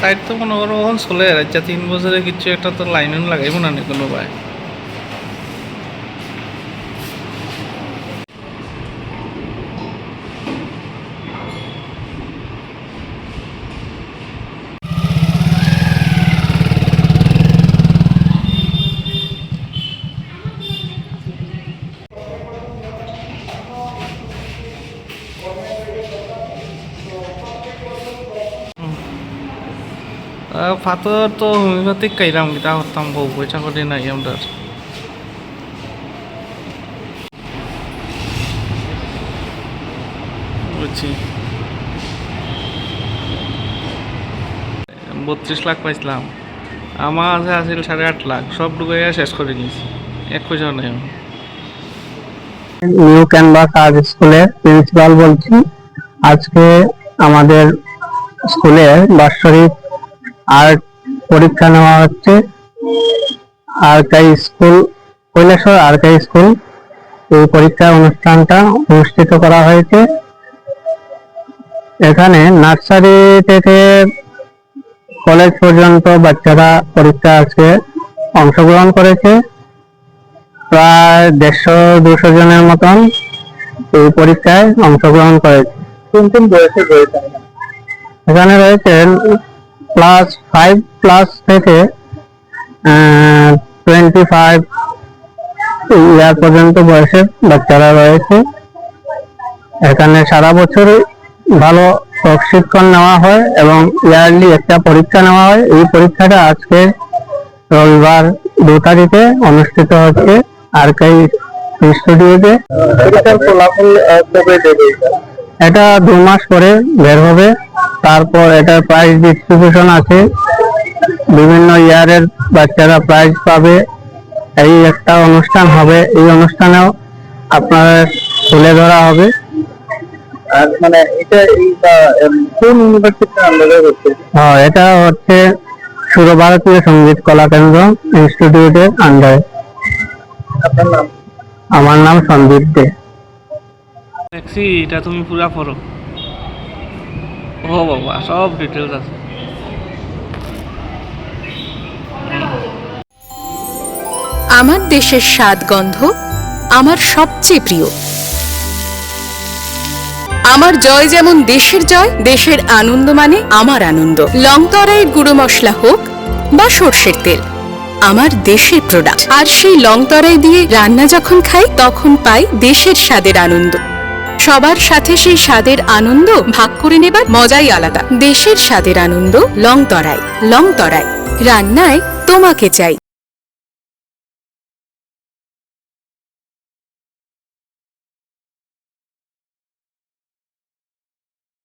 তাই তো মনে করো এখন চলে রাজ্যা 3 বছরে কিছু একটা তো লাইন লাগাইব না কোনো ভাই। ফাতর তো হোমিওপ্যাথিক কাইরাম গীতা করতাম বউ পয়সা করে নাই আমরা বুঝছি। 32 লাখ পাইছিলাম, আমার আছে আসিল 8.5 লাখ, সব ডুবাইয়া শেষ করে নিয়েছি, 1 পয়সাও নেই। নিউ ক্যানভাস আর্ট স্কুলের প্রিন্সিপাল বলছি। আজকে আমাদের স্কুলে বাৎসরিক আর্ট পরীক্ষা নেওয়া হচ্ছে। আরকাই স্কুল, কৈলাসহর আরকাই স্কুল, এই পরীক্ষা অনুষ্ঠানটা অনুষ্ঠিত করা হয়েছে। এখানে নার্সারি থেকে কলেজ পর্যন্ত বাচ্চারা পরীক্ষা আজকে অংশগ্রহণ করেছে। প্রায় 150-200 জনের মতন এই পরীক্ষায় অংশগ্রহণ করেছে। কোন কোন বয়সে রয়েছে? এখানে রয়েছে ক্লাস 5 প্লাস থেকে 25 ইয়ার পর্যন্ত বয়সের বাচ্চারা রয়েছে। এখানে সারা বছর ভালো প্রশিক্ষণ নেওয়া হয় এবং ইয়ারলি একটা পরীক্ষা নেওয়া হয়। এই পরীক্ষাটা আজকে রবিবার 2 তারিখে অনুষ্ঠিত হচ্ছে আরকাই স্টুডিওতে। পরীক্ষার ফলাফল কবে দেবে? এটা 2 মাস পরে বের হবে। তারপর এটা প্রাইজ ডিস্ট্রিবিউশন আছে, বিভিন্ন ইয়ারের বাচ্চারা প্রাইজ পাবে। এই একটা অনুষ্ঠান হবে, এই অনুষ্ঠানেও আপনার তুলে ধরা হবে। আর মানে এটা কোন ইউনিভার্সিটির আন্ডারে হচ্ছে? হ্যাঁ, এটা হচ্ছে সুরভারতীয় সঙ্গীত কলা কেন্দ্র ইনস্টিটিউটের আন্ডারে। আপনার নাম? আমার নাম সন্দীপ দে। দেখছি এটা তুমি পুরা পড়ো। ও বাবা, সব ডিটেলস আছে। আমার দেশের স্বাদ গন্ধ আমার সবচেয়ে প্রিয়। আমার জয় যেমন দেশের জয়, দেশের আনন্দ মানে আমার আনন্দ। লংতরাইয়ের গুঁড়ো মশলা হোক বা সর্ষের তেল, আমার দেশের প্রোডাক্ট। আর সেই লংতরাই দিয়ে রান্না যখন খাই তখন পাই দেশের স্বাদের আনন্দ। সবার সাথে সেই স্বাদের আনন্দ ভাগ করে নেবার মজাই আলাদা। দেশের স্বাদের আনন্দ লংতরাই। লংতরাই, রান্নায় তোমাকে চাই।